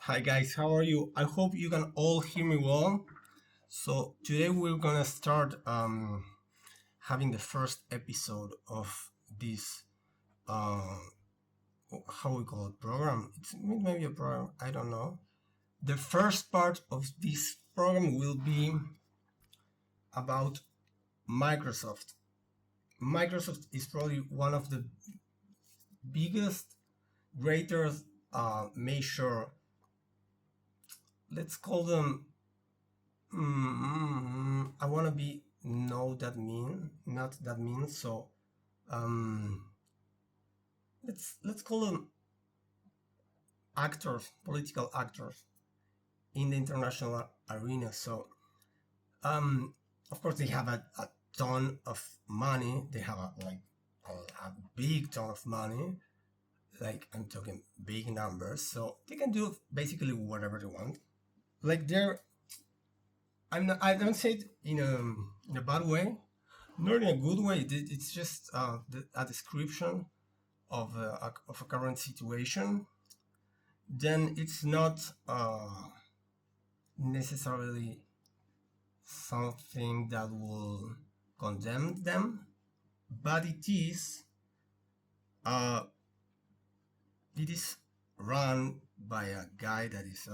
Hi guys, how are you? I hope you can all hear me well. So today we're gonna start having the first episode of this uh, how we call it program. It's maybe a program. I don't know. The first part of this program will be about Microsoft. Microsoft is probably one of the biggest, greatest major. Let's call them I want to be no that mean, not that mean. So let's call them actors, political actors in the international arena. So of course they have a ton of money. They have a big ton of money. Like I'm talking big numbers. So they can do basically whatever they want. Like they're I'm not, I don't say it in a bad way, not in a good way. It's just a description of a current situation. Then it's not necessarily something that will condemn them, but uh, it is run by a guy that is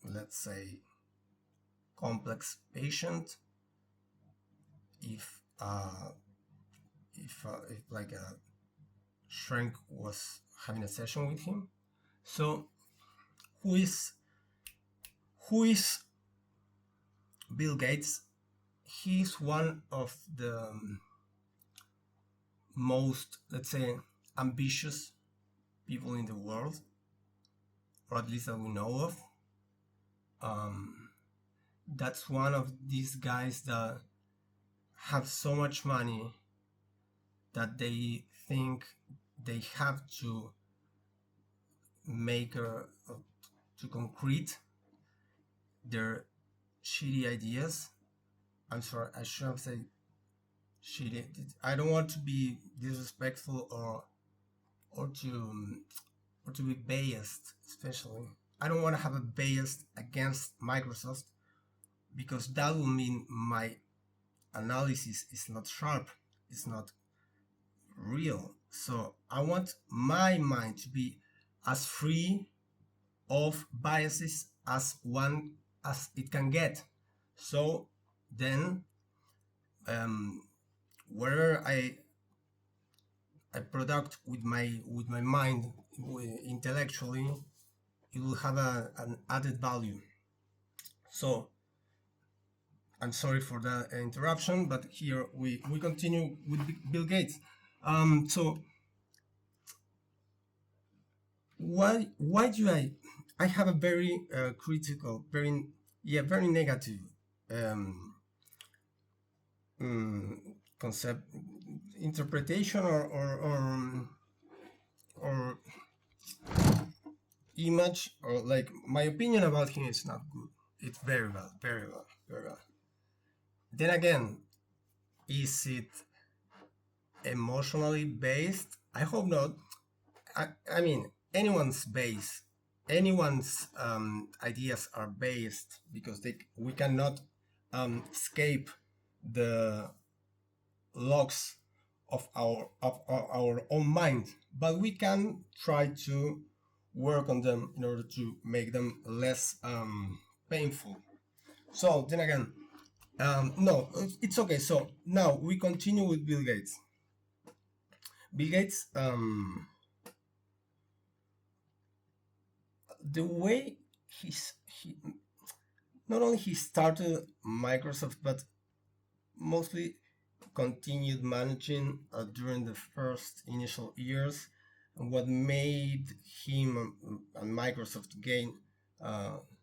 let's say complex patient. If if like a shrink was having a session with him. So who is who is Bill Gates? He's one of the most, let's say, ambitious people in the world, or at least that we know of. That's one of these guys that have so much money that they think they have to make to concrete their shitty ideas. I'm sorry, I should have said shitty. I don't want to be disrespectful or to or to be biased, especially. I don't want to have a bias against Microsoft because that will mean my analysis is not sharp, it's not real. So I want my mind to be as free of biases as one as it can get. So then, wherever I product with my mind intellectually, it will have an added value. So I'm sorry for the interruption, but here we continue with Bill Gates. So why do I have a very critical, very negative um, concept interpretation or image, or like my opinion about him is not good. It's very bad, very bad, very bad. Then again, is it emotionally based? I hope not. I mean, anyone's ideas are based because we cannot escape the logs of our own mind, but we can try to work on them in order to make them less painful. So then again, no, it's okay. So now we continue with Bill Gates. Bill Gates, the way he not only he started Microsoft, but mostly continued managing during the first initial years. And what made him and Microsoft gain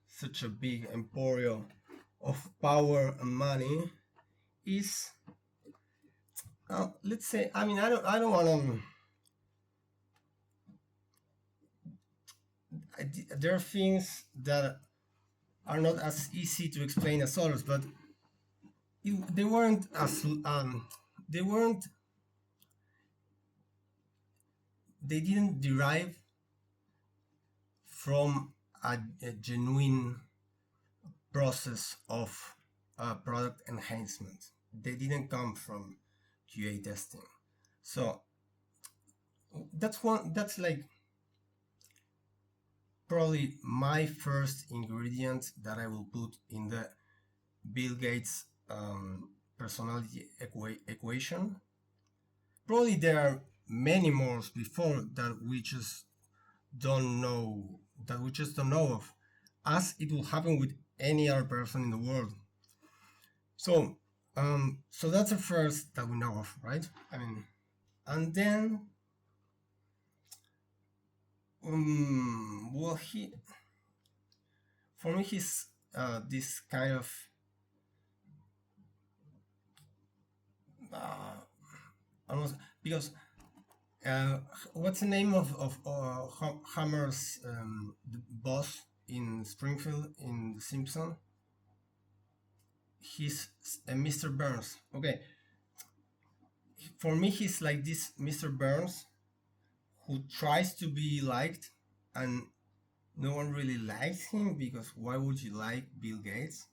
such a big emporium of power and money is, let's say, I mean, I don't want to. There are things that are not as easy to explain as others, but they weren't as they weren't they didn't derive from a genuine process of product enhancement. They didn't come from QA testing. So that's like probably my first ingredient that I will put in the Bill Gates personality equation. Probably there are many more before that we just don't know of, as it will happen with any other person in the world. So so that's the first that we know of, right? I mean, and then well, for me he's this kind of almost, because what's the name of Hammer's the boss in Springfield in The Simpsons? He's Mr. Burns. Okay, for me he's like this Mr. Burns who tries to be liked, and no one really likes him, because why would you like Bill Gates?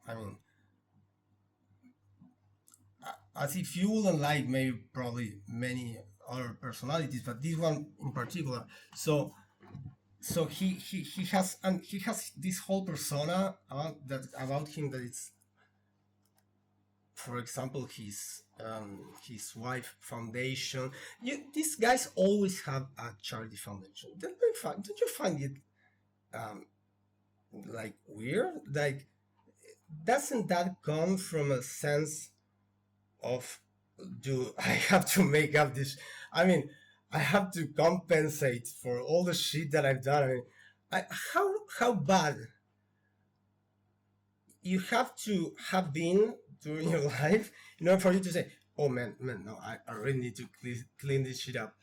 I mean, as if you wouldn't like maybe probably many other personalities, but this one in particular. So he has, and he has this whole persona about him that it's, for example, his wife foundation. These guys always have a charity foundation. Don't you find it like weird? Like, doesn't that come from a sense of, do I have to make up this? I mean, I have to compensate for all the shit that I've done. I mean, how bad you have to have been during your life in order for you to say, oh man, no, I really need to clean this shit up.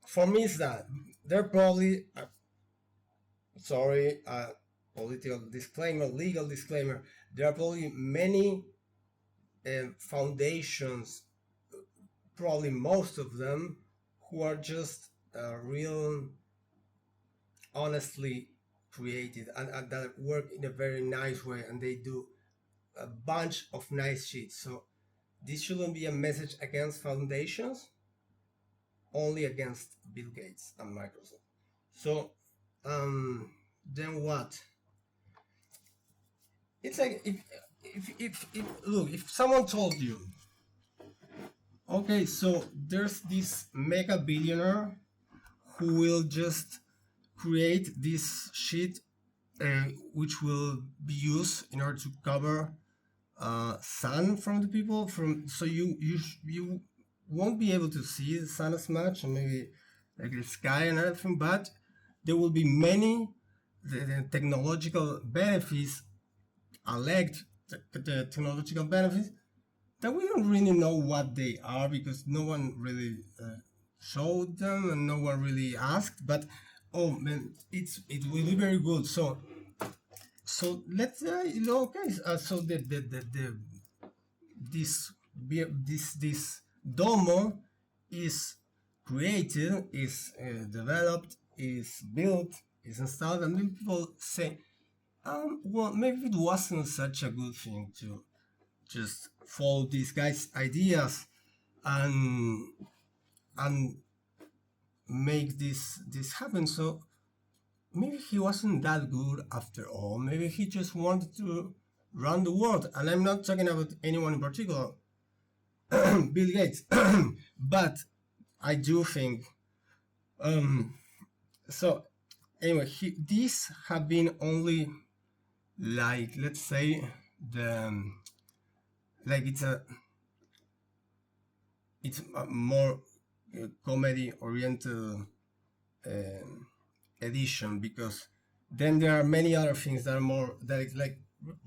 For me, it's that they're probably sorry, political disclaimer, legal disclaimer. There are probably many foundations, probably most of them, who are just real honestly created, and that work in a very nice way, and they do a bunch of nice shit. So this shouldn't be a message against foundations, only against Bill Gates and Microsoft. So then what? It's like, if look, if someone told you, okay, so there's this mega billionaire who will just create this shit which will be used in order to cover sun from the people, from, so you won't be able to see the sun as much, and maybe like the sky and everything, but there will be many the technological benefits, alleged the technological benefits, that we don't really know what they are, because no one really showed them and no one really asked. But oh man, it will be very good. So let's okay. So this Domo is created, is developed, is built, is installed, and then people say, well, maybe it wasn't such a good thing to just follow these guys' ideas and make this happen. So maybe he wasn't that good after all. Maybe he just wanted to run the world. And I'm not talking about anyone in particular, Bill Gates. But I do think so anyway, these have been only, like, let's say, the like it's a more comedy oriented edition, because then there are many other things that are more, that is like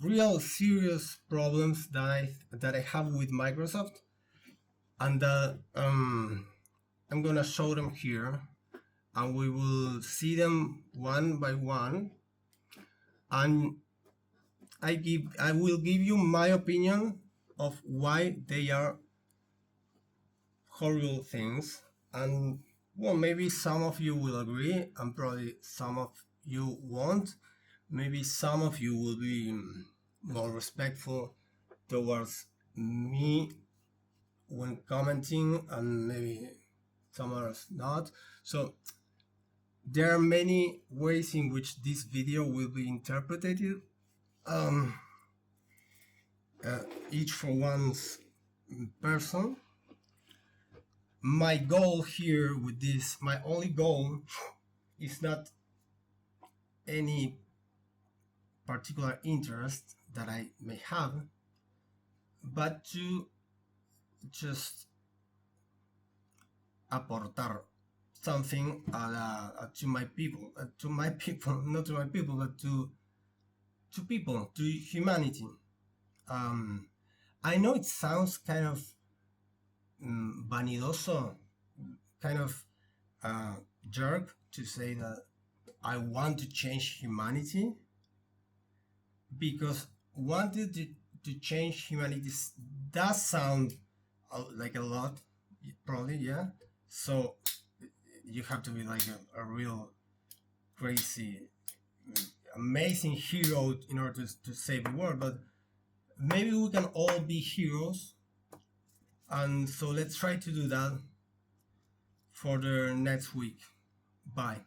real serious problems that I have with Microsoft, and I'm gonna show them here, and we will see them one by one, and I will give you my opinion of why they are horrible things, and Well, maybe some of you will agree, and probably some of you won't. Maybe some of you will be more respectful towards me when commenting, and maybe some others not. So there are many ways in which this video will be interpreted, um, each for one's person. My goal here with this, my only goal is not any particular interest that I may have, but to just aportar something to my people, not to my people, but to people, to humanity. I know it sounds kind of vanidoso, kind of jerk to say that I want to change humanity, because wanting to change humanity does sound like a lot, probably, yeah. So you have to be like a real crazy, amazing hero in order to save the world. But maybe we can all be heroes, and so let's try to do that for the next week. Bye.